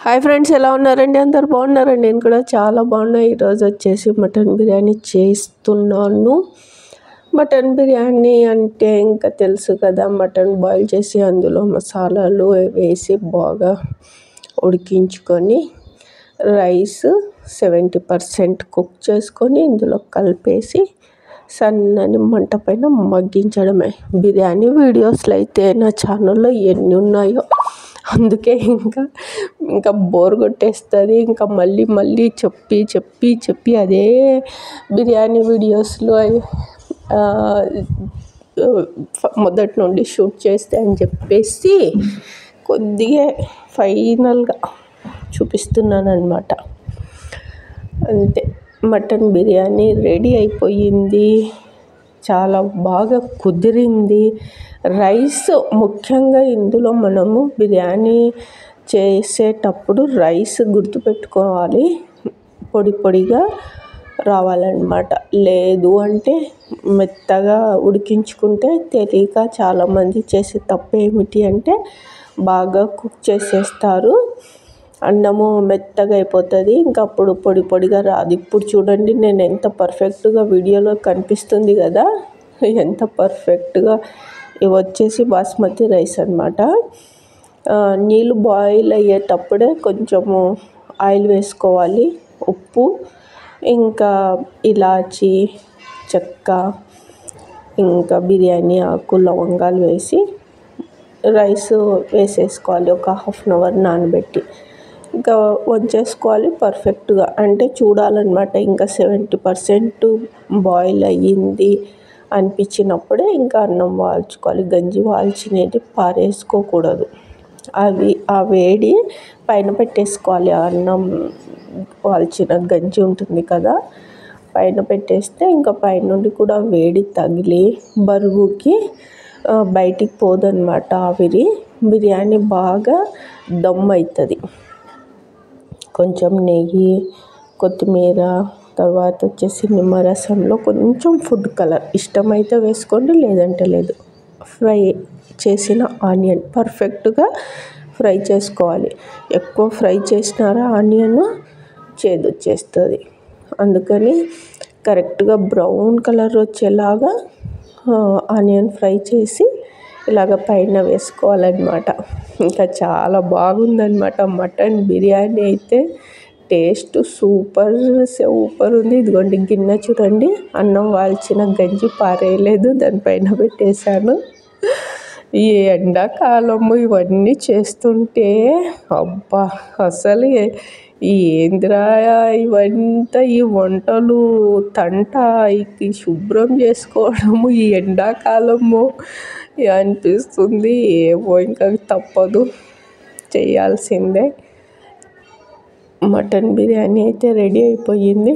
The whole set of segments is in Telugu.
హాయ్ ఫ్రెండ్స్, ఎలా ఉన్నారండి? అందరు బాగున్నారండి? నేను కూడా చాలా బాగున్నా. ఈరోజు వచ్చేసి మటన్ బిర్యానీ చేస్తున్నాను. మటన్ బిర్యానీ అంటే ఇంకా తెలుసు కదా, మటన్ బాయిల్ చేసి అందులో మసాలాలు వేసి బాగా ఉడికించుకొని రైస్ 70% కుక్ చేసుకొని ఇందులో కలిపేసి సన్నని మంట పైన మగ్గించడమే. బిర్యానీ వీడియోస్లో అయితే నా ఛానల్లో ఎన్ని ఉన్నాయో, అందుకే ఇంకా బోర్ కొట్టేస్తుంది. ఇంకా మళ్ళీ చెప్పి అదే బిర్యానీ వీడియోస్లో మొదటి నుండి షూట్ చేస్తే అని చెప్పేసి కొద్దిగా ఫైనల్గా చూపిస్తున్నాను అన్నమాట. అంతే, మటన్ బిర్యానీ రెడీ అయిపోయింది. చాలా బాగా కుదిరింది. రైస్ ముఖ్యంగా ఇందులో మనము బిర్యానీ చేసేటప్పుడు రైస్ గుర్తుపెట్టుకోవాలి, పొడిగా రావాలన్నమాట. లేదు అంటే మెత్తగా ఉడికించుకుంటే తెలియక చాలామంది చేసే తప్పు ఏమిటి అంటే బాగా కుక్ చేసేస్తారు, అన్నము మెత్తగా అయిపోతుంది, ఇంకా అప్పుడు పొడిగా రాదు. ఇప్పుడు చూడండి నేను ఎంత పర్ఫెక్ట్గా వీడియోలో కనిపిస్తుంది కదా, ఎంత పర్ఫెక్ట్గా. ఇవి వచ్చేసి బాస్మతి రైస్ అన్నమాట. నీళ్ళు బాయిల్ అయ్యేటప్పుడే కొంచెము ఆయిల్ వేసుకోవాలి, ఉప్పు, ఇంకా ఇలాచి, చెక్క, ఇంకా బిర్యానీ ఆకు, లవంగాలు వేసి రైస్ వేసేసుకోవాలి. ఒక హాఫ్ అన్ అవర్ నానబెట్టి ఇంకా వంచేసుకోవాలి పర్ఫెక్ట్గా. అంటే చూడాలన్నమాట, ఇంకా 70% బాయిల్ అయ్యింది అనిపించినప్పుడే ఇంకా అన్నం వాల్చుకోవాలి. గంజి వాల్చినది పారేసుకోకూడదు. ఆ వేడి పైన పెట్టేసుకోవాలి. అన్నం వాల్చిన గంజి ఉంటుంది కదా, పైన పెట్టేస్తే ఇంకా పైనుండి కూడా వేడి తగిలి బరువుకి బయటికి పోదన్నమాట ఆవిరి. బిర్యానీ బాగా దమ్ అవుతుంది. కొంచెం నెయ్యి, కొత్తిమీర, తర్వాత వచ్చేసి నిమ్మరసంలో కొంచెం ఫుడ్ కలర్ ఇష్టమైతే వేసుకోండి, లేదంటే లేదు. ఫ్రై చేసిన ఆనియన్ పర్ఫెక్ట్గా ఫ్రై చేసుకోవాలి. ఎక్కువ ఫ్రై చేసినారా ఆనియన్ చేదు వచ్చేస్తుంది. అందుకని కరెక్ట్గా బ్రౌన్ కలర్ వచ్చేలాగా ఆనియన్ ఫ్రై చేసి ఇలాగ పైన వేసుకోవాలన్నమాట. ఇంకా చాలా బాగుందన్నమాట మటన్ బిర్యానీ అయితే. టేస్ట్ సూపర్ ఉంది. ఇదిగోండి గిన్నె చూడండి, అన్నం వాల్చిన గంజి పారేయలేదు, దానిపైన పెట్టేశాను. ఈ ఎండాకాలము ఇవన్నీ చేస్తుంటే అబ్బా, అసలు ఏందిరా ఇవంతా, ఈ వంటలు తంట, ఈ శుభ్రం చేసుకోవడము ఈ ఎండాకాలము అనిపిస్తుంది. ఏమో ఇంకా తప్పదు, చేయాల్సిందే. మటన్ బిర్యానీ అయితే రెడీ అయిపోయింది.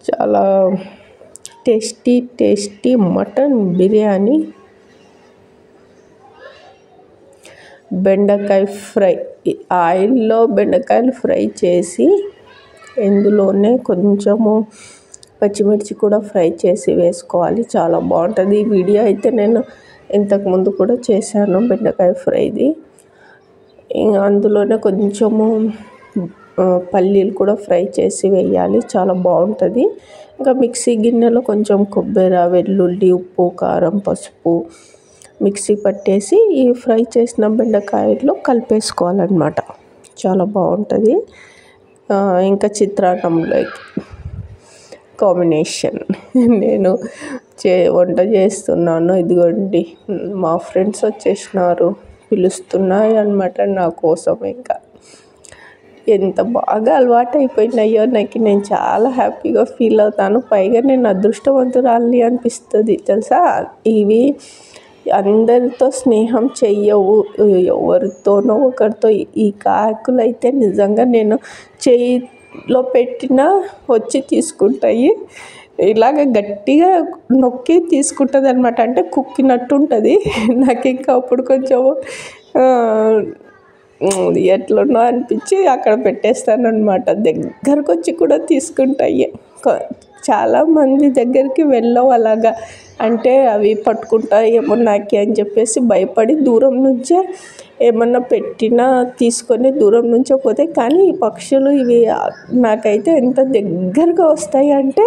చాలా టేస్టీ మటన్ బిర్యానీ. బెండకాయ ఫ్రై, ఆయిల్లో బెండకాయలు ఫ్రై చేసి ఇందులోనే కొంచెము పచ్చిమిర్చి కూడా ఫ్రై చేసి వేసుకోవాలి. చాలా బాగుంటుంది. ఈ వీడియో అయితే నేను ఇంతకుముందు కూడా చేశాను, బెండకాయ ఫ్రైది. అందులోనే కొంచెము పల్లీలు కూడా ఫ్రై చేసి వేయాలి, చాలా బాగుంటుంది. ఇంకా మిక్సీ గిన్నెలో కొంచెం కొబ్బరి, వెల్లుల్లి, ఉప్పు, కారం, పసుపు మిక్సీ పట్టేసి ఈ ఫ్రై చేసిన బెండకాయల్లో కలిపేసుకోవాలన్నమాట. చాలా బాగుంటుంది. ఇంకా చిత్రాన్నంలోకి కాంబినేషన్ నేను వంట చేస్తున్నాను. ఇదిగోండి మా ఫ్రెండ్స్ వచ్చేసినారు, పిలుస్తున్నాయి అన్నమాట నా కోసం. ఇంకా ఎంత బాగా అలవాటు అయిపోయినాయో నాకు, నేను చాలా హ్యాపీగా ఫీల్ అవుతాను. పైగా నేను అదృష్టవంతురాలిని అనిపిస్తుంది తెలుసా. ఇవి అందరితో స్నేహం చెయ్యవు, ఎవరితోనో ఒకరితో. ఈ కాకులు అయితే నిజంగా నేను చేయిలో పెట్టినా వచ్చి తీసుకుంటాయి. ఇలాగ గట్టిగా నొక్కి తీసుకుంటుంది అనమాట, అంటే కుక్కినట్టు ఉంటుంది. నాకు ఇంకా అప్పుడు కొంచెం ఎట్లనో అనిపించి అక్కడ పెట్టేస్తాను అనమాట. దగ్గరకు వచ్చి కూడా తీసుకుంటాయి. చాలామంది దగ్గరికి వెళ్ళవు అలాగా, అంటే అవి పట్టుకుంటాయేమో నాకి అని చెప్పేసి భయపడి దూరం నుంచే ఏమన్నా పెట్టినా తీసుకొని దూరం నుంచే పోతాయి. కానీ ఈ పక్షులు ఇవి నాకైతే ఎంత దగ్గరగా వస్తాయి అంటే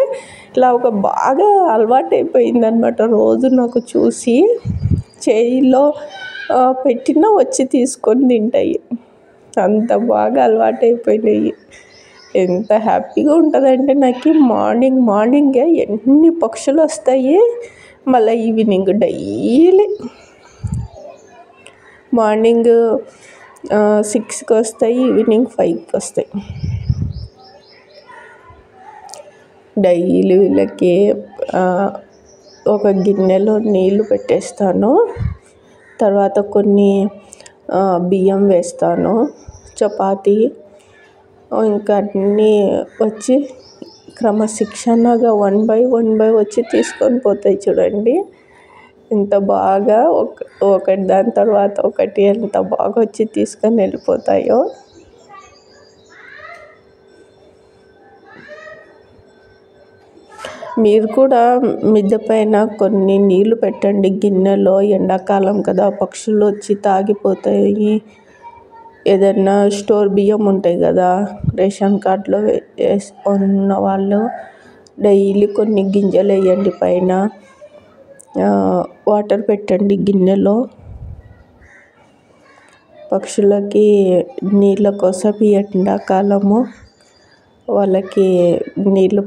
ఇలా ఒక బాగా అలవాటు అయిపోయిందనమాట. రోజు నాకు చూసి చేయిలో పెట్టినా వచ్చి తీసుకొని తింటాయి. అంత బాగా అలవాటు అయిపోయినాయి. ఎంత హ్యాపీగా ఉంటుందంటే నాకు మార్నింగే ఎన్ని పక్షులు వస్తాయి. మళ్ళీ ఈవినింగ్ డైలీ మార్నింగ్ 6కి వస్తాయి, ఈవినింగ్ 5కి వస్తాయి. డైలీ వీళ్ళకి ఒక గిన్నెలో నీళ్ళు పెట్టేస్తాను. తర్వాత కొన్ని బియ్యం వేస్తాను, చపాతీ ఇంకా అన్నీ వచ్చి క్రమశిక్షణగా 1 బై 1 వచ్చి తీసుకొని పోతాయి. చూడండి ఎంత బాగా ఒకటి దాని తర్వాత ఒకటి ఎంత బాగా వచ్చి తీసుకొని వెళ్ళిపోతాయో. మీరు కూడా మిద్దె పైన కొన్ని నీళ్లు పెట్టండి గిన్నెలో. ఎండాకాలం కదా, పక్షులు వచ్చి తాగిపోతాయి. ఏదన్నా స్టోర్ బియ్యం ఉంటాయి కదా, రేషన్ కార్డులో ఉన్న వాళ్ళు డైలీ కొన్ని గింజలు వేయండి పైన. వాటర్ పెట్టండి గిన్నెలో. పక్షులకి నీళ్ళ కోసం ఈ ఎండాకాలము వాళ్ళకి నీళ్ళు